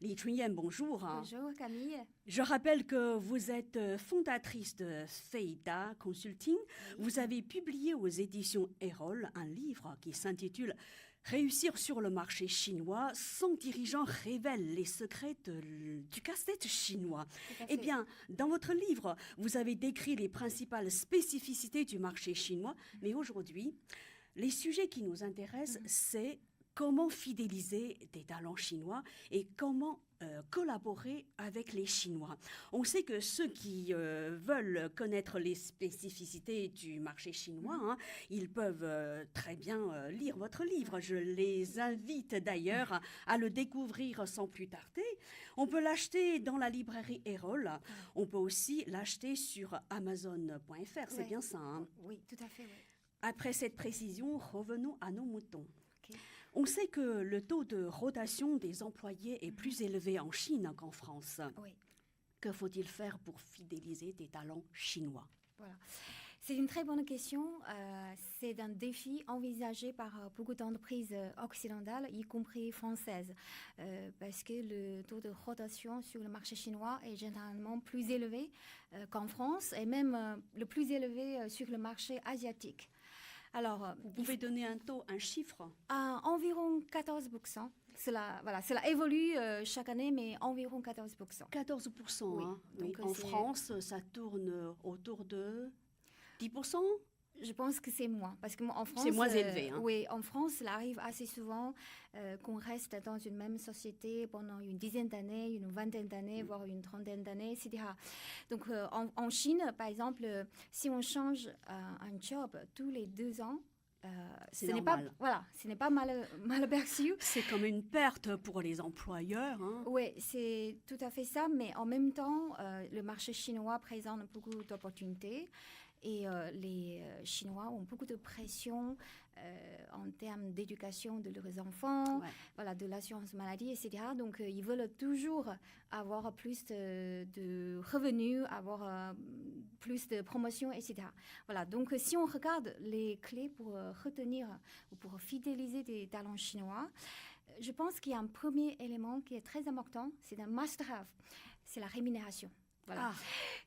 Li Chunyan, bonjour. Bonjour Camille. Je rappelle que vous êtes fondatrice de Feida Consulting. Oui. Vous avez publié aux éditions Erol un livre qui s'intitule Réussir sur le marché chinois. 100 dirigeants révèlent les secrets du casse-tête chinois. Eh bien, dans votre livre, vous avez décrit les principales spécificités du marché chinois. Mais aujourd'hui, les sujets qui nous intéressent, c'est comment fidéliser des talents chinois et comment collaborer avec les Chinois. On sait que ceux qui veulent connaître les spécificités du marché chinois, ils peuvent très bien lire votre livre. Je les invite d'ailleurs à le découvrir sans plus tarder. On peut l'acheter dans la librairie Erol. On peut aussi l'acheter sur Amazon.fr. C'est bien ça, hein? Oui, tout à fait. Oui. Après cette précision, revenons à nos moutons. Okay. On sait que le taux de rotation des employés est plus élevé en Chine qu'en France. Oui. Que faut-il faire pour fidéliser des talents chinois? Voilà. C'est une très bonne question. C'est un défi envisagé par beaucoup d'entreprises occidentales, y compris françaises, parce que le taux de rotation sur le marché chinois est généralement plus élevé qu'en France et même le plus élevé sur le marché asiatique. Alors, vous pouvez donner un chiffre? Environ 14%. Cela évolue chaque année, mais environ 14%. 14%, oui. Hein? Donc, oui. En France, ça tourne autour de 10%? Je pense que c'est moins, parce qu'en France, c'est moins élevé. Oui, en France, il arrive assez souvent qu'on reste dans une même société pendant une dizaine d'années, une vingtaine d'années, voire une trentaine d'années, etc. Donc, en Chine, par exemple, si on change un job tous les 2 ans, ce n'est pas mal perçu. C'est comme une perte pour les employeurs. Hein? Oui, c'est tout à fait ça, mais en même temps, le marché chinois présente beaucoup d'opportunités. Et les Chinois ont beaucoup de pression en termes d'éducation de leurs enfants, de l'assurance maladie, etc. Donc, ils veulent toujours avoir plus de revenus, avoir plus de promotions, etc. Voilà. Donc, si on regarde les clés pour retenir ou pour fidéliser des talents chinois, je pense qu'il y a un premier élément qui est très important, c'est un must-have, c'est la rémunération. Voilà.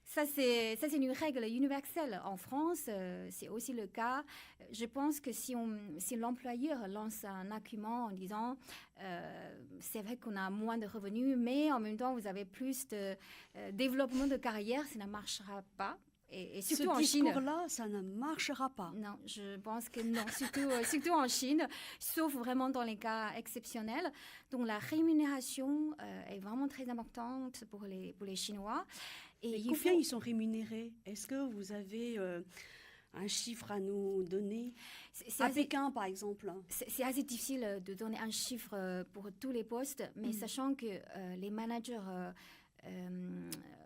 Ça, c'est une règle universelle. En France, c'est aussi le cas. Je pense que si l'employeur lance un argument en disant c'est vrai qu'on a moins de revenus, mais en même temps, vous avez plus de développement de carrière, ça ne marchera pas. Et surtout en Chine. Ce discours-là, ça ne marchera pas. Non, je pense que non. Surtout en Chine, sauf vraiment dans les cas exceptionnels. Donc, la rémunération est vraiment très importante pour les Chinois. Et combien ils sont rémunérés? Est-ce que vous avez un chiffre à nous donner? À Pékin, par exemple. C'est assez difficile de donner un chiffre pour tous les postes, mais sachant que les managers...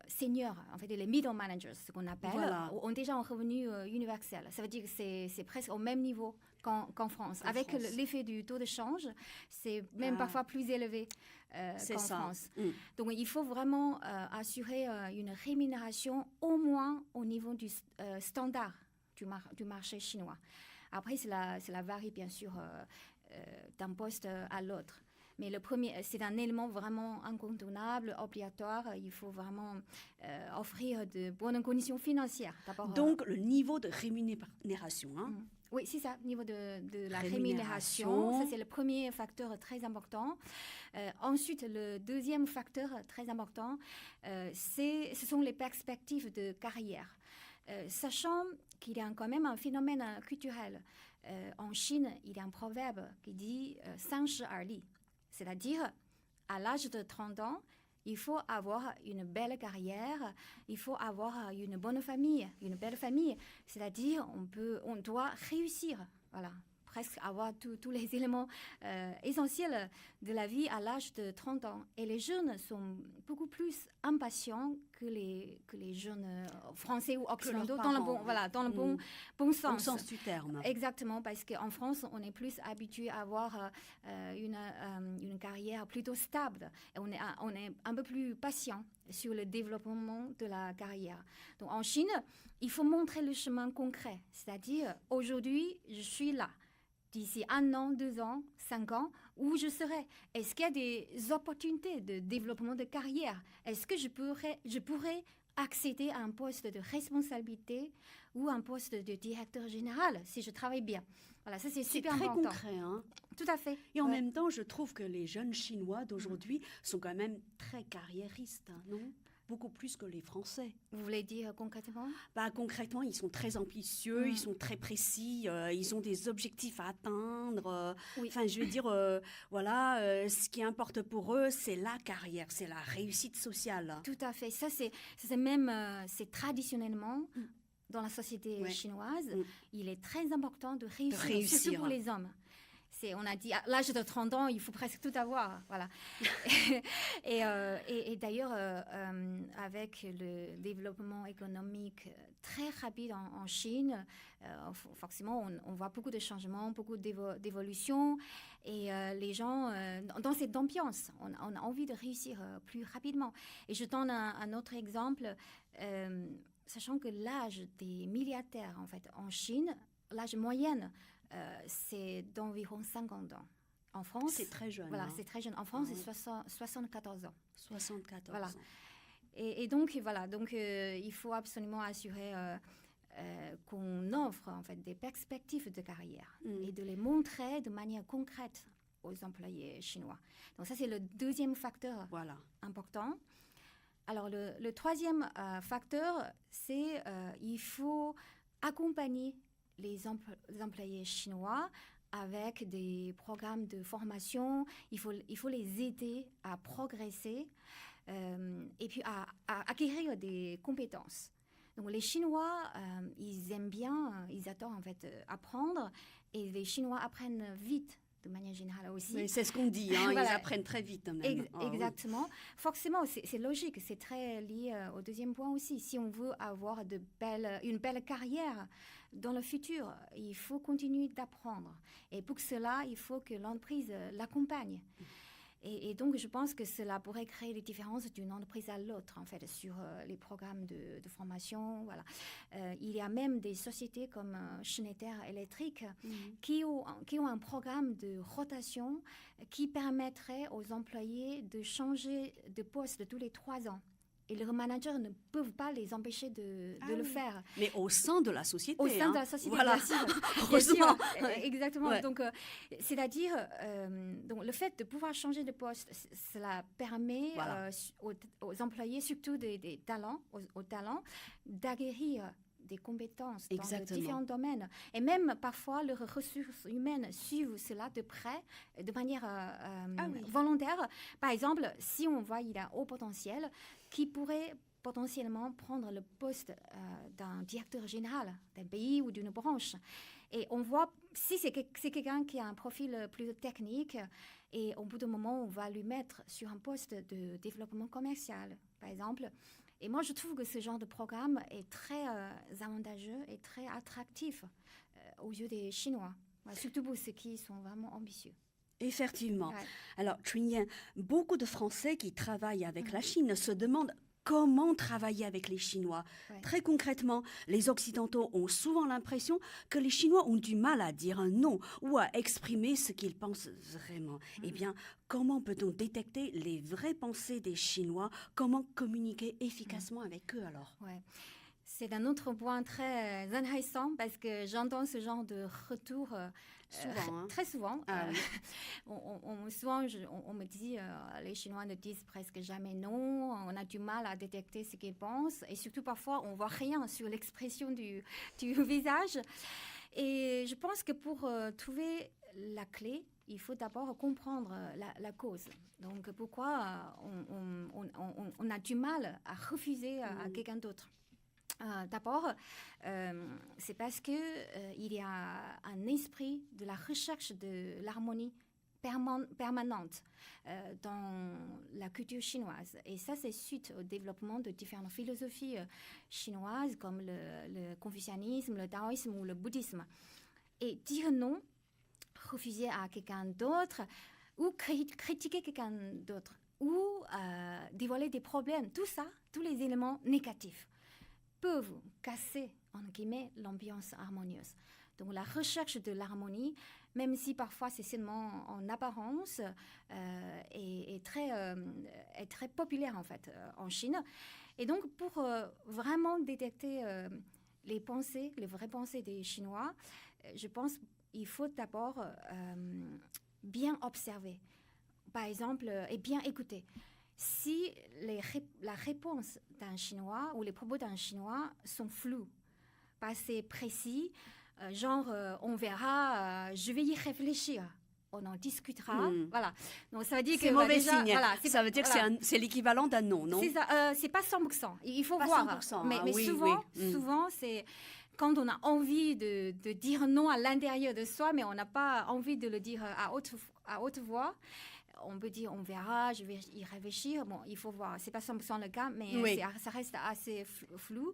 seniors, en fait, les middle managers, ce qu'on appelle, ont déjà un revenu universel. Ça veut dire que c'est presque au même niveau qu'en France. Avec l'effet du taux de change, c'est même parfois plus élevé qu'en France. Donc, il faut vraiment assurer une rémunération au moins au niveau du standard du marché chinois. Après, cela varie bien sûr d'un poste à l'autre. Mais le premier, c'est un élément vraiment incontournable, obligatoire. Il faut vraiment offrir de bonnes conditions financières. Donc, le niveau de rémunération. Hein? Oui, c'est ça, niveau de la rémunération. Ça, c'est le premier facteur très important. Ensuite, le deuxième facteur très important, ce sont les perspectives de carrière. Sachant qu'il y a quand même un phénomène culturel. En Chine, il y a un proverbe qui dit « 30 而立 ». C'est-à-dire, à l'âge de 30 ans, il faut avoir une belle carrière, il faut avoir une bonne famille, une belle famille. C'est-à-dire, on doit réussir, voilà, presque avoir tous les éléments essentiels de la vie à l'âge de 30 ans. Et les jeunes sont beaucoup plus impatients que les jeunes français ou occidentaux, dans le bon sens. Bon sens du terme. Exactement, parce qu'en France, on est plus habitué à avoir une carrière plutôt stable. Et on est un peu plus patient sur le développement de la carrière. Donc en Chine, il faut montrer le chemin concret. C'est-à-dire, aujourd'hui, je suis là. D'ici 1 an, 2 ans, 5 ans, où je serai? Est-ce qu'il y a des opportunités de développement de carrière? Est-ce que je pourrais accéder à un poste de responsabilité ou un poste de directeur général si je travaille bien? Voilà, ça c'est super important. C'est très concret, hein. Tout à fait. Et en même temps, je trouve que les jeunes Chinois d'aujourd'hui sont quand même très carriéristes, hein, non? Beaucoup plus que les Français. Vous voulez dire concrètement? Concrètement, ils sont très ambitieux, ils sont très précis, ils ont des objectifs à atteindre. Oui. Enfin, je veux dire, ce qui importe pour eux, c'est la carrière, c'est la réussite sociale. Tout à fait. Ça, c'est même, c'est traditionnellement, dans la société chinoise, il est très important de réussir, surtout pour les hommes. On a dit, à l'âge de 30 ans, il faut presque tout avoir. Voilà. et d'ailleurs, avec le développement économique très rapide en Chine, forcément, on voit beaucoup de changements, beaucoup d'évolutions. Et les gens, dans cette ambiance, on a envie de réussir plus rapidement. Et je donne un autre exemple, sachant que l'âge des milliardaires, en fait, en Chine, l'âge moyen, c'est d'environ 50 ans. En France, c'est très jeune. Voilà, hein. C'est très jeune. En France, c'est 74 ans. 74 voilà. ans. Et donc, voilà. Donc, il faut absolument assurer qu'on offre en fait des perspectives de carrière et de les montrer de manière concrète aux employés chinois. Donc, ça, c'est le deuxième facteur important. Alors, le troisième facteur, c'est il faut accompagner les employés chinois avec des programmes de formation. Il faut les aider à progresser et puis à acquérir des compétences. Donc les Chinois, ils aiment bien, ils adorent en fait apprendre, et les Chinois apprennent vite de manière générale aussi. Mais c'est ce qu'on dit, hein, voilà. Ils apprennent très vite même. Exactement. Oui. Forcément, c'est logique, c'est très lié au deuxième point aussi. Si on veut avoir une belle carrière dans le futur, il faut continuer d'apprendre. Et pour cela, il faut que l'entreprise l'accompagne. Et donc, je pense que cela pourrait créer des différences d'une entreprise à l'autre, en fait, sur les programmes de formation. Voilà. Il y a même des sociétés comme Schneider Electric qui ont un programme de rotation qui permettrait aux employés de changer de poste tous les 3 ans. Et leurs managers ne peuvent pas les empêcher de le faire. Mais au sein de la société. Au sein de la société, voilà. bien sûr. Heureusement. Exactement. Ouais. Donc, c'est-à-dire, donc, le fait de pouvoir changer de poste, cela permet aux employés, surtout des talents, aux talents, d'acquérir des compétences dans différents domaines. Et même parfois, leurs ressources humaines suivent cela de près, de manière volontaire. Par exemple, si on voit qu'il y a un haut potentiel, qui pourrait potentiellement prendre le poste d'un directeur général d'un pays ou d'une branche. Et on voit, si c'est quelqu'un qui a un profil plus technique, et au bout d'un moment, on va lui mettre sur un poste de développement commercial, par exemple. Et moi, je trouve que ce genre de programme est très avantageux et très attractif aux yeux des Chinois, surtout pour ceux qui sont vraiment ambitieux. Effectivement. Ouais. Alors, Chun-Yan, beaucoup de Français qui travaillent avec la Chine se demandent comment travailler avec les Chinois. Ouais. Très concrètement, les Occidentaux ont souvent l'impression que les Chinois ont du mal à dire un non ou à exprimer ce qu'ils pensent vraiment. Eh bien, comment peut-on détecter les vraies pensées des Chinois? Comment communiquer efficacement avec eux alors? Ouais. C'est un autre point très intéressant parce que j'entends ce genre de retour souvent, très souvent. Souvent, on me dit, les Chinois ne disent presque jamais non, on a du mal à détecter ce qu'ils pensent, et surtout parfois on ne voit rien sur l'expression du visage. Et je pense que pour trouver la clé, il faut d'abord comprendre la cause. Donc pourquoi on a du mal à refuser à quelqu'un d'autre. D'abord, c'est parce qu'il y a un esprit de la recherche de l'harmonie permanente dans la culture chinoise. Et ça, c'est suite au développement de différentes philosophies chinoises comme le confucianisme, le taoïsme ou le bouddhisme. Et dire non, refuser à quelqu'un d'autre ou critiquer quelqu'un d'autre ou dévoiler des problèmes, tout ça, tous les éléments négatifs peuvent casser, en guillemets, l'ambiance harmonieuse. Donc, la recherche de l'harmonie même si parfois c'est seulement en apparence, est très populaire en fait en Chine. Et donc pour vraiment détecter les vraies pensées des Chinois, je pense qu'il faut d'abord bien observer, par exemple, et bien écouter. Si la réponse d'un Chinois ou les propos d'un Chinois sont flous, pas assez précis, genre on verra, je vais y réfléchir, on en discutera, voilà. Donc ça veut dire c'est que mauvais déjà, signe. voilà, Ça veut dire que c'est l'équivalent d'un non, non? C'est ça, c'est pas 100%. Il faut pas voir. 100%, Mais oui, souvent c'est quand on a envie de dire non à l'intérieur de soi, mais on n'a pas envie de le dire à haute voix. On peut dire, on verra, je vais y réfléchir. Bon, il faut voir. C'est pas 100% le cas, mais ça reste assez flou.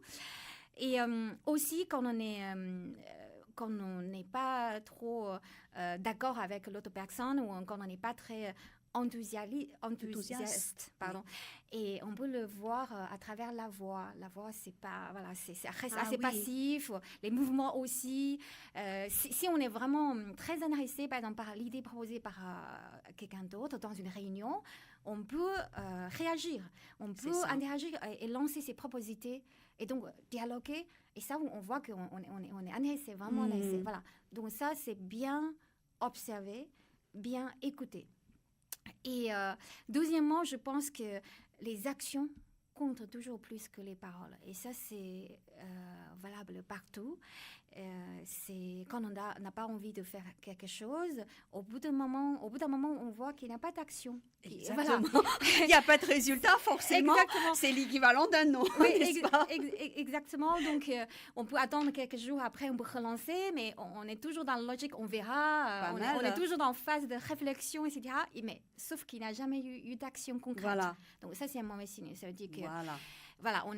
Et aussi, quand on n'est pas trop d'accord avec l'autre personne ou quand on n'est pas très enthousiaste, pardon. Et on peut le voir à travers la voix. La voix, c'est pas, voilà, ça reste assez passif. Les mouvements aussi. Si on est vraiment très intéressé, par exemple, par l'idée proposée par quelqu'un d'autre dans une réunion, on peut réagir, on peut interagir et lancer ses propres idées et donc dialoguer. Et ça, on voit qu'on est intéressé, vraiment intéressé. Voilà. Donc ça, c'est bien observer, bien écouter. Et deuxièmement, je pense que les actions comptent toujours plus que les paroles. Et ça, c'est valable partout. C'est quand on n'a pas envie de faire quelque chose, au bout d'un moment, on voit qu'il n'y a pas d'action. Exactement. Voilà. Il n'y a pas de résultat, forcément. Exactement. C'est l'équivalent d'un non, oui, n'est-ce pas? Exactement. Donc, on peut attendre quelques jours après, on peut relancer, mais on est toujours dans la logique, on verra. On est toujours dans phase de réflexion, etc. Mais sauf qu'il n'y a jamais eu d'action concrète. Voilà. Donc, ça, c'est un mauvais signe. Ça veut dire que... Voilà, on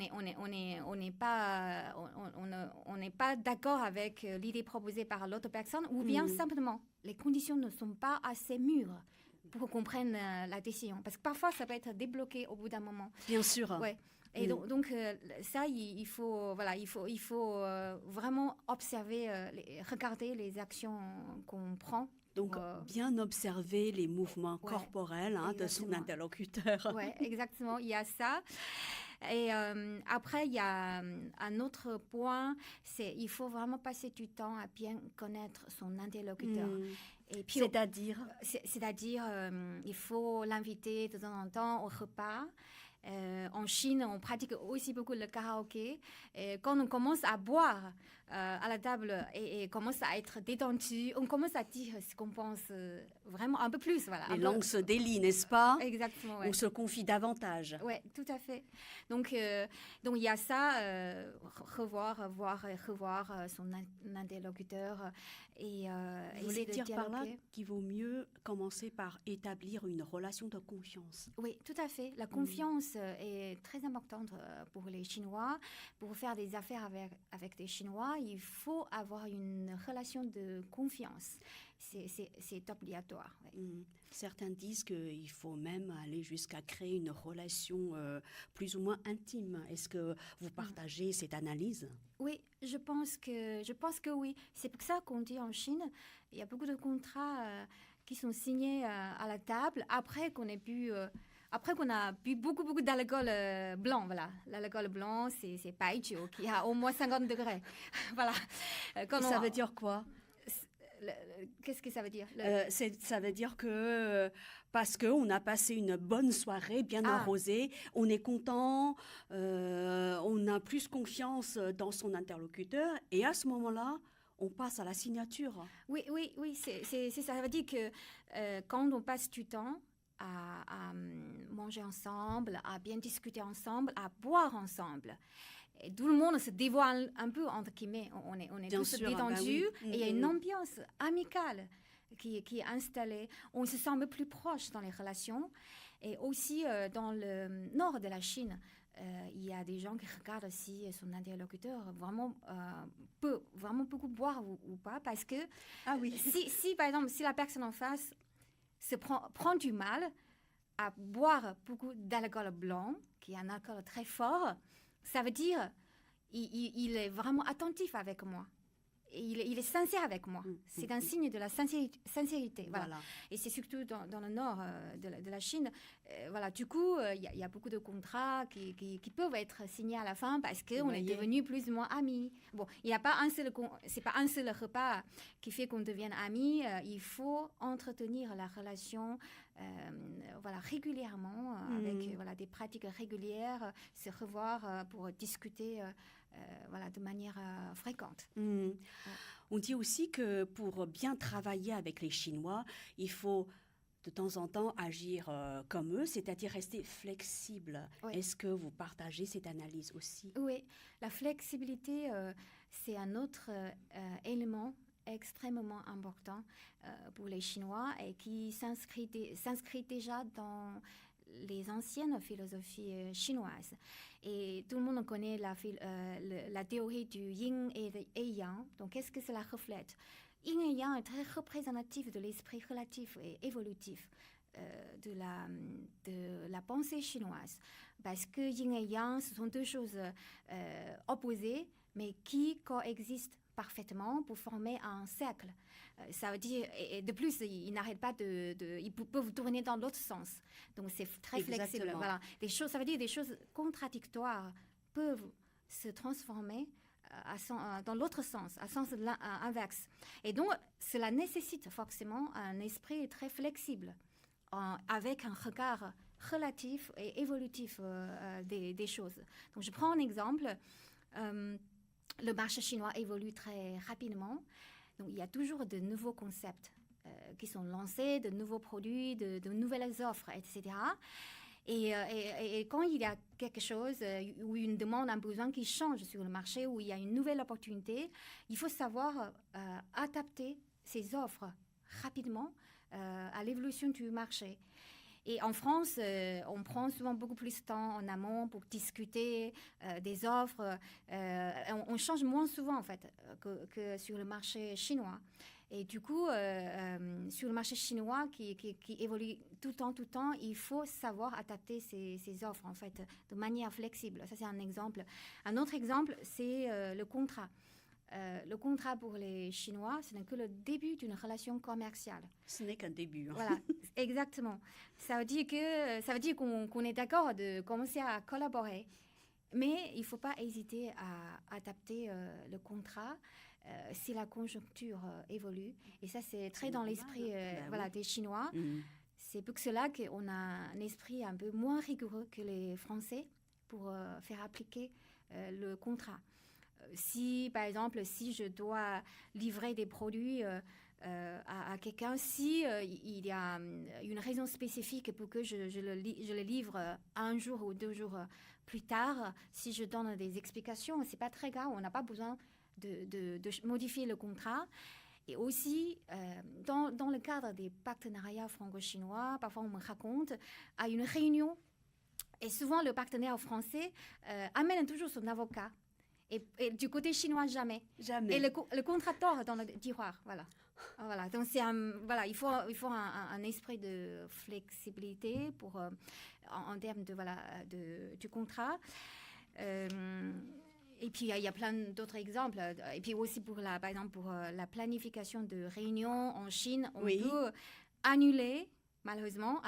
n'est pas d'accord avec l'idée proposée par l'autre personne, ou bien simplement, les conditions ne sont pas assez mûres pour qu'on prenne la décision. Parce que parfois, ça peut être débloqué au bout d'un moment. Bien sûr. Ouais. Et donc ça, il faut vraiment observer, regarder les actions qu'on prend. Donc, bien observer les mouvements corporels de son interlocuteur. Oui, exactement, il y a ça. Et après, il y a un autre point, c'est il faut vraiment passer du temps à bien connaître son interlocuteur. Et puis, c'est-à-dire, il faut l'inviter de temps en temps au repas. En Chine, on pratique aussi beaucoup le karaoké. Et quand on commence à boire à la table et commence à être détendu, on commence à dire ce qu'on pense vraiment un peu plus. Voilà, les langues se délient, n'est-ce pas? Exactement. On se confie davantage. Oui, tout à fait. Donc il y a ça, revoir son interlocuteur. Et vous voulez dire par là qu'il vaut mieux commencer par établir une relation de confiance? Oui, tout à fait. La confiance est très importante pour les Chinois. Pour faire des affaires avec des Chinois, il faut avoir une relation de confiance. C'est obligatoire. Ouais. Certains disent qu'il faut même aller jusqu'à créer une relation plus ou moins intime. Est-ce que vous partagez cette analyse? Oui, je pense que oui. C'est pour ça qu'on dit en Chine, il y a beaucoup de contrats qui sont signés à la table après qu'on ait pu... Après qu'on a bu beaucoup d'alcool blanc, voilà. L'alcool blanc, c'est baijiu, qui a au moins 50 degrés. Voilà. Ça veut dire quoi? Qu'est-ce que ça veut dire? Ça veut dire que parce qu'on a passé une bonne soirée bien arrosée, on est content, on a plus confiance dans son interlocuteur et à ce moment-là, on passe à la signature. Oui, c'est ça. Ça veut dire que quand on passe du temps à manger ensemble, à bien discuter ensemble, à boire ensemble. Et tout le monde se dévoile un peu, entre guillemets. On est tous détendus. Et il y a une ambiance amicale qui est installée. On se sent un peu plus proche dans les relations. Et aussi, dans le nord de la Chine, il y a des gens qui regardent si son interlocuteur vraiment peut vraiment beaucoup boire ou pas. Parce que si, par exemple, si la personne en face prend du mal à boire beaucoup d'alcool blanc, qui est un alcool très fort, ça veut dire il est vraiment attentif avec moi. il est sincère avec moi. C'est un signe de la sincérité. Voilà. Et c'est surtout dans le nord de la Chine. Voilà. Du coup, il y a beaucoup de contrats qui peuvent être signés à la fin parce qu'on est devenus plus ou moins amis. Bon, il n'y a pas c'est pas un seul repas qui fait qu'on devienne amis. Il faut entretenir la relation voilà, régulièrement avec voilà, des pratiques régulières, se revoir pour discuter voilà, de manière fréquente. On dit aussi que pour bien travailler avec les Chinois, il faut de temps en temps agir comme eux, c'est-à-dire rester flexible. Oui. Est-ce que vous partagez cette analyse aussi? Oui, la flexibilité, c'est un autre élément extrêmement important pour les Chinois et qui s'inscrit déjà dans les anciennes philosophies chinoises. Et tout le monde connaît la théorie du yin et yang. Donc, qu'est-ce que cela reflète? Yin et yang est très représentatif de l'esprit relatif et évolutif de la pensée chinoise. Parce que yin et yang, ce sont deux choses opposées, mais qui coexistent parfaitement pour former un cercle. Ça veut dire, et de plus, ils n'arrêtent pas ils peuvent tourner dans l'autre sens. Donc, c'est très flexible. Voilà. Ça veut dire des choses contradictoires peuvent se transformer dans l'autre sens, à sens inverse. Et donc, cela nécessite forcément un esprit très flexible, avec un regard relatif et évolutif des choses. Donc, je prends un exemple. Le marché chinois évolue très rapidement. Donc, il y a toujours de nouveaux concepts qui sont lancés, de nouveaux produits, de nouvelles offres, etc. Et quand il y a quelque chose ou une demande, un besoin qui change sur le marché, où il y a une nouvelle opportunité, il faut savoir adapter ces offres rapidement à l'évolution du marché. Et en France, on prend souvent beaucoup plus de temps en amont pour discuter des offres. On change moins souvent, en fait, que sur le marché chinois. Et du coup, sur le marché chinois qui évolue tout le temps, il faut savoir adapter ces offres, en fait, de manière flexible. Ça, c'est un exemple. Un autre exemple, c'est le contrat. Le contrat pour les Chinois, ce n'est que le début d'une relation commerciale. Ce n'est qu'un début. Hein. Voilà, exactement. Ça veut dire qu'on est d'accord de commencer à collaborer. Mais il ne faut pas hésiter à adapter le contrat si la conjoncture évolue. Et ça, c'est très dans l'esprit voilà, des Chinois. C'est pour cela qu'on a un esprit un peu moins rigoureux que les Français pour faire appliquer le contrat. Si, par exemple, si je dois livrer des produits à quelqu'un, si il y a une raison spécifique pour que je le livre un jour ou 2 jours plus tard, si je donne des explications, c'est pas très grave, on n'a pas besoin de modifier le contrat. Et aussi, dans le cadre des partenariats franco-chinois, parfois on me raconte, à une réunion, et souvent le partenaire français amène toujours son avocat. Et du côté chinois, jamais. Et le contrat dort dans le tiroir, voilà. Voilà. Donc, voilà, il faut un esprit de flexibilité en termes du contrat. Et puis, il y a plein d'autres exemples. Et puis aussi, par exemple, pour la planification de réunions en Chine, on peut annuler, malheureusement,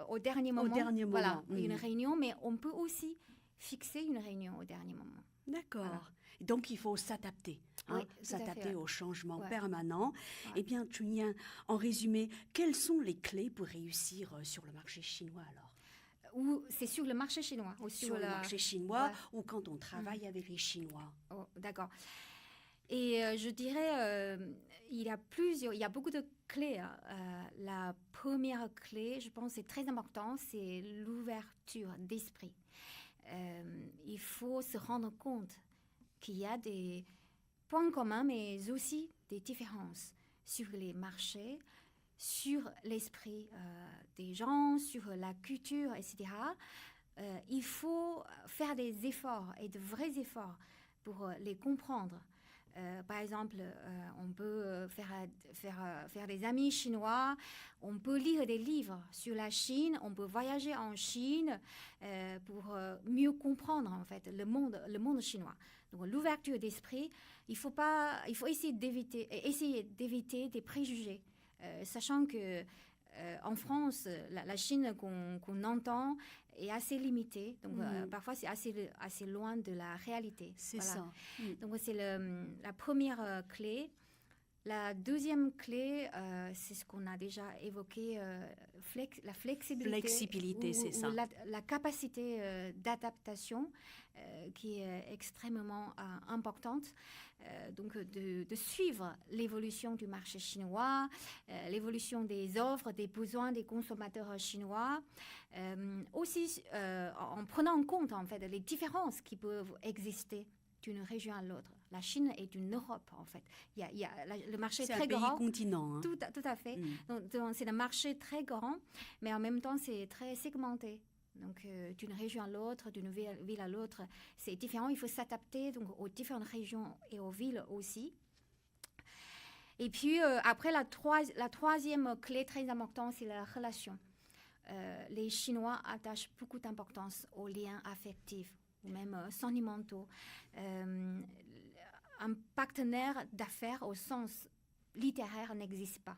au dernier moment. Voilà, une réunion, mais on peut aussi fixer une réunion au dernier moment. D'accord. Voilà. Donc, il faut s'adapter, s'adapter aux changements permanents. Ouais. Eh bien, Chunyan, en résumé, quelles sont les clés pour réussir sur le marché chinois alors? Ou c'est sur le marché chinois ou sur le marché chinois ou quand on travaille avec les Chinois. Oh, d'accord. Et je dirais, il y a beaucoup de clés. La première clé, je pense, c'est très important, c'est l'ouverture d'esprit. Il faut se rendre compte qu'il y a des points communs, mais aussi des différences sur les marchés, sur l'esprit des gens, sur la culture, etc. Il faut faire des efforts et de vrais efforts pour les comprendre. Par exemple, on peut faire des amis chinois, on peut lire des livres sur la Chine, on peut voyager en Chine pour mieux comprendre en fait le monde chinois. Donc l'ouverture d'esprit, il faut essayer d'éviter des préjugés, sachant que en France, la Chine qu'on entend est assez limitée. Donc, parfois, c'est assez loin de la réalité. C'est voilà. ça. Donc, c'est la première clé. La deuxième clé, c'est ce qu'on a déjà évoqué, la flexibilité. Flexibilité, c'est ça. La capacité d'adaptation qui est extrêmement importante. Donc, de suivre l'évolution du marché chinois, l'évolution des offres, des besoins des consommateurs chinois, aussi en prenant en compte en fait les différences qui peuvent exister d'une région à l'autre. La Chine est une Europe, en fait. Le marché est très grand. C'est un pays continent. Hein. Tout à fait. Donc, c'est un marché très grand, mais en même temps, c'est très segmenté. Donc, d'une région à l'autre, d'une ville à l'autre, c'est différent. Il faut s'adapter donc, aux différentes régions et aux villes aussi. Et puis, après, la troisième clé très importante, c'est la relation. Les Chinois attachent beaucoup d'importance aux liens affectifs ou même sentimentaux. Un partenaire d'affaires au sens littéraire n'existe pas.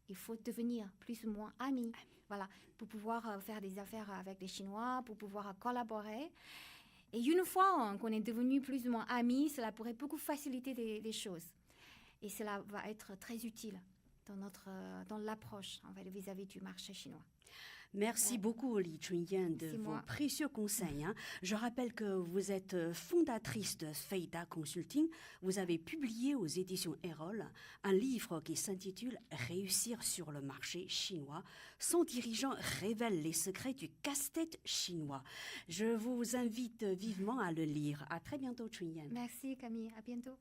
Il faut devenir plus ou moins ami, voilà, pour pouvoir faire des affaires avec les Chinois, pour pouvoir collaborer. Et une fois qu'on est devenu plus ou moins amis, cela pourrait beaucoup faciliter des choses. Et cela va être très utile dans l'approche en fait, vis-à-vis du marché chinois. Merci beaucoup, Li Chunyan, de vos précieux conseils. Hein. Je rappelle que vous êtes fondatrice de Feida Consulting. Vous avez publié aux éditions Erol un livre qui s'intitule « Réussir sur le marché chinois ». Son dirigeant révèle les secrets du casse-tête chinois. Je vous invite vivement à le lire. À très bientôt, Chunyan. Merci, Camille. À bientôt.